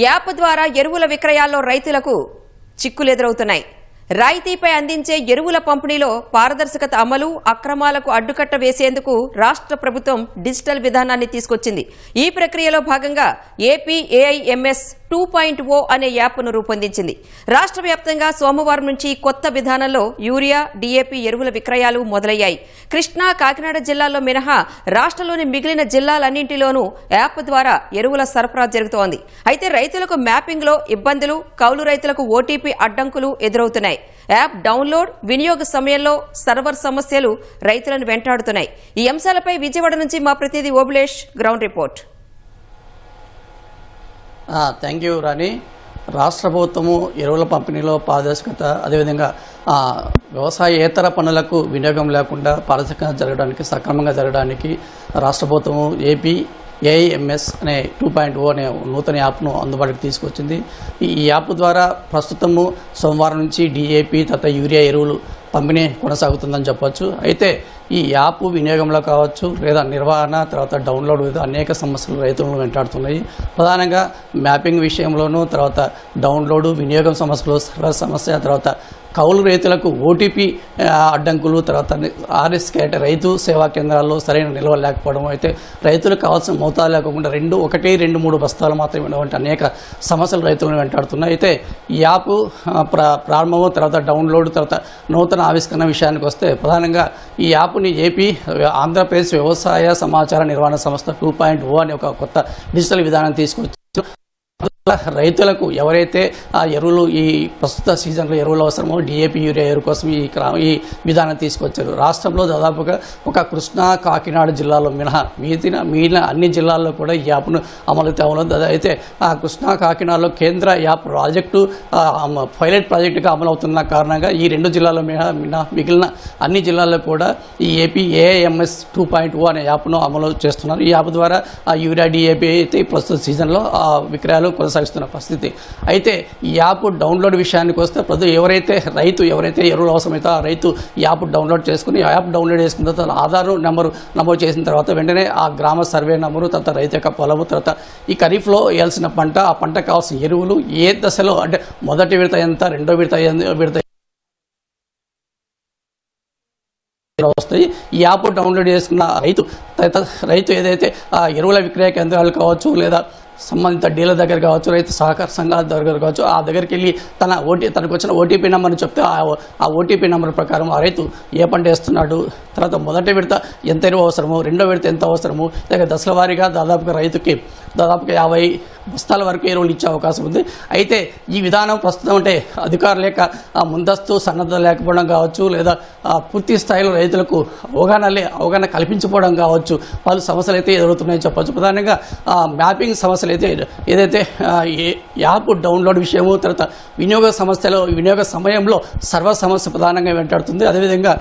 App ద్వారా ఎరువుల విక్రయాల్లో రైతులకు చిక్కులు ఎదురవుతున్నాయి. రాయితీపై అందించే ఎరువుల పంపిణీలో పారదర్శకత అమలు, అక్రమాలకు అడ్డుకట్ట వేసేందుకు రాష్ట్ర ప్రభుత్వం డిజిటల్ విధానాన్ని తీసుకొచ్చింది. ఈ ప్రక్రియలో భాగంగా ఏపీ ఏఐఎంఎస్ 2.0 అనే యాప్ను రూపొందించింది. రాష్ట్ర వ్యాప్తంగా సోమవారం నుంచి కొత్త విధానంలో యూరియా, డీఏపీ ఎరువుల విక్రయాలు మొదలయ్యాయి. కృష్ణా, కాకినాడ జిల్లాల్లో మినహా రాష్ట్రంలోని మిగిలిన జిల్లాలన్నింటిలోనూ యాప్ ద్వారా ఎరువుల సరఫరా జరుగుతోంది. అయితే రైతులకు మ్యాపింగ్లో ఇబ్బందులు, కౌలు రైతులకు ఓటీపీ అడ్డంకులు ఎదురవుతున్నాయి. యాప్ డౌన్లోడ్, వినియోగ సమయంలో సర్వర్ సమస్యలు రైతులను వెంటాడుతున్నాయి. ఈ అంశాలపై విజయవాడ నుంచి మా ప్రతినిధి Obulesh ground report. Thank you Rani. రాష్ట్ర ప్రభుత్వము ఎరువుల పంపిణీలో పారదర్శకత, అదేవిధంగా వ్యవసాయేతర పనులకు వినియోగం లేకుండా పారదర్శకంగా జరగడానికి, సక్రమంగా జరగడానికి రాష్ట్ర ప్రభుత్వము ఏపీ ఏఐఎంఎస్ అనే 2.0 అనే నూతన యాప్ను అందుబాటులోకి తీసుకొచ్చింది. ఈ యాప్ ద్వారా ప్రస్తుతము సోమవారం నుంచి డీఏపీ తత యూరియా ఎరువులు పంపిణీ కొనసాగుతుందని చెప్పొచ్చు. అయితే ఈ యాప్ వినియోగంలో కావచ్చు, లేదా నిర్వహణ, తర్వాత డౌన్లోడ్ మీద అనేక సమస్యలు రైతులను వెంటాడుతున్నాయి. ప్రధానంగా మ్యాపింగ్ విషయంలోనూ, తర్వాత డౌన్లోడ్, వినియోగం సమస్యలు, సర్వర్ సమస్య, తర్వాత కౌలు రైతులకు ఓటీపీ అడ్డంకులు, తర్వాత ఆర్ఎస్కే అంటే రైతు సేవా కేంద్రాల్లో సరైన నిల్వ లేకపోవడం, అయితే రైతులకు కావాల్సిన మోతాదు లేకుండా 2-3 బస్తాలు మాత్రమే వంటి అనేక సమస్యలు రైతులను వెంటాడుతున్నాయి. అయితే ఈ యాప్ ప్రారంభము, తర్వాత డౌన్లోడ్, తర్వాత నూతన ఆవిష్కరణ విషయానికి వస్తే ప్రధానంగా ఈ యాప్ని ఏపీ ఆంధ్రప్రదేశ్ వ్యవసాయ సమాచార నిర్వహణ సంస్థ 2.0 అనే ఒక కొత్త డిజిటల్ విధానం తీసుకొచ్చి రైతులకు ఎవరైతే ఆ ఎరువులు ఈ ప్రస్తుత సీజన్లో ఎరువులు అవసరమో డీఏపీ యూరియా ఎరువు కోసం ఈ విధానం తీసుకొచ్చారు. రాష్ట్రంలో దాదాపుగా ఒక కృష్ణా, కాకినాడ జిల్లాలో మినహా మిగిలిన అన్ని జిల్లాల్లో కూడా ఈ యాప్ను అమలు తేవనుంది. అయితే ఆ కృష్ణా, కాకినాడలో కేంద్ర యాప్ ప్రాజెక్టు పైలట్ ప్రాజెక్టుగా అమలవుతున్న కారణంగా ఈ 2 జిల్లాల్లో మిగిలిన అన్ని జిల్లాల్లో కూడా ఈ ఏపీ ఏఐఎంఎస్ 2.0 అనే యాప్ను అమలు చేస్తున్నారు. ఈ యాప్ ద్వారా ఆ యూరియా, డీఏపీ అయితే ప్రస్తుత సీజన్లో విక్రయాలు కొనసాగిస్తున్న పరిస్థితి. అయితే ఈ యాప్ డౌన్లోడ్ విషయానికి వస్తే ఎవరైతే ఎరువులు అవసరమైతే ఆ రైతు ఈ యాప్ డౌన్లోడ్ చేసుకుని, ఆ యాప్ డౌన్లోడ్ చేసుకున్న తర్వాత ఆధార్ నెంబరు నమోదు చేసిన తర్వాత వెంటనే ఆ గ్రామ సర్వే నెంబరు, తర్వాత రైతు యొక్క పొలము, తర్వాత ఈ ఖరీఫ్లో వేయాల్సిన పంట, ఆ పంటకు కావాల్సిన ఎరువులు ఏ దశలో అంటే మొదటి విడత ఎంత, రెండో విడత వస్తాయి. ఈ యాప్ డౌన్లోడ్ చేసుకున్న రైతు ఏదైతే ఎరువుల విక్రయ కేంద్రాలు కావచ్చు, లేదా సంబంధిత డీలర్ దగ్గర కావచ్చు, రైతు సహకార సంఘాల దగ్గర కావచ్చు, ఆ దగ్గరికి వెళ్ళి తనకు వచ్చిన ఓటీపీ నెంబర్ని చెప్తే ఆ ఓటీపీ నెంబర్ ప్రకారం ఆ రైతు ఏ పంట వేస్తున్నాడు, తర్వాత మొదటి విడత ఎంత ఎరువు అవసరము, రెండో విడత ఎంత అవసరము, లేక దశల వారీగా దాదాపుగా రైతుకి 50 బస్తాల వరకు ఎరువులు ఇచ్చే అవకాశం ఉంది. అయితే ఈ విధానం ప్రస్తుతం అంటే అధికారుల యొక్క ముందస్తు సన్నద్ధత లేకపోవడం కావచ్చు, లేదా పూర్తి స్థాయిలో రైతులకు అవగాహన కల్పించకపోవడం కావచ్చు, పలు సమస్యలు అయితే ఎదురవుతున్నాయని చెప్పచ్చు. ప్రధానంగా మ్యాపింగ్ సమస్యలు అయితే ఏదైతే యాప్ డౌన్లోడ్ విషయము, తర్వాత వినియోగ సమయంలో సర్వర్ సమస్య ప్రధానంగా వెంటాడుతుంది. అదేవిధంగా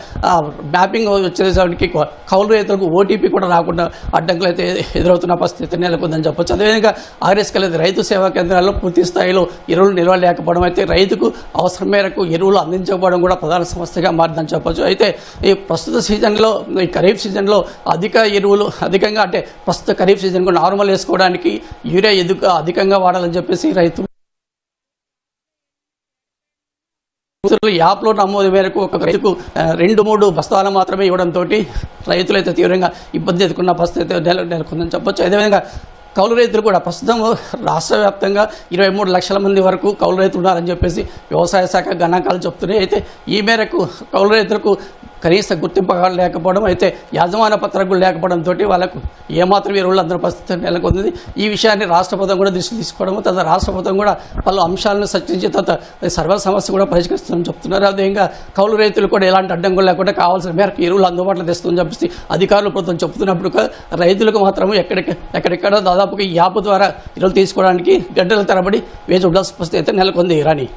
మ్యాపింగ్ వచ్చేసరికి కౌలు రైతులకు ఓటీపీ కూడా రాకుండా అడ్డంకులు అయితే ఎదురవుతున్న పరిస్థితి నెలకొందని చెప్పొచ్చు. అదేవిధంగా ఆర్ఎస్కే రైతు సేవా కేంద్రాల్లో పూర్తి స్థాయిలో ఎరువులు నిల్వ లేకపోవడం, అయితే రైతుకు అవసరం మేరకు ఎరువులు అందించకపోవడం కూడా ప్రధాన సమస్యగా మారిందని చెప్పొచ్చు. అయితే ఈ ప్రస్తుత సీజన్లో, ఈ ఖరీఫ్ సీజన్లో అధికంగా అంటే ప్రస్తుత ఖరీఫ్ సీజన్కు నార్మల్ వేసుకోవడానికి యూరియా అధికంగా వాడాలని చెప్పేసి రైతులు యాప్లో నమోదు మేరకు ఒక రైతుకు 2-3 బస్తాలు మాత్రమే ఇవ్వడంతో రైతులైతే తీవ్రంగా ఇబ్బంది ఎదుర్కొన్న పరిస్థితి నెలకొందని చెప్పొచ్చు. అదేవిధంగా కౌలు రైతులు కూడా ప్రస్తుతం రాష్ట్ర వ్యాప్తంగా 23 లక్షల మంది వరకు కౌలు రైతులు ఉన్నారని చెప్పేసి వ్యవసాయ శాఖ గణాంకాలు చెప్తున్నాయి. అయితే ఈ మేరకు కౌలు రైతులకు కనీస గుర్తింపు లేకపోవడం, అయితే యాజమాన్య పత్రాలు లేకపోవడంతో వాళ్ళకు ఏమాత్రం ఎరువులు అందరి పరిస్థితి నెలకొంది. ఈ విషయాన్ని రాష్ట్ర ప్రభుత్వం కూడా దృష్టి తీసుకోవడం, తర్వాత రాష్ట్ర ప్రభుత్వం కూడా పలు అంశాలను చర్చించి తర్వాత సర్వర్ సమస్య కూడా పరిష్కరిస్తుందని చెప్తున్నారు. అదేవిధంగా కౌలు రైతులు కూడా ఎలాంటి అడ్డంకులు లేకుండా కావాల్సిన మేరకు ఎరువులు అందుబాటులో తెస్తుందని చెప్పేసి అధికారులు ప్రభుత్వం చెప్తున్నప్పుడు రైతులకు మాత్రం ఎక్కడెక్కడ దాదాపుగా ఈ యాప్ ద్వారా ఎరువులు తీసుకోవడానికి గంటల తరబడి వేచి ఉండాల్సిన పరిస్థితి అయితే నెలకొంది. రాణి.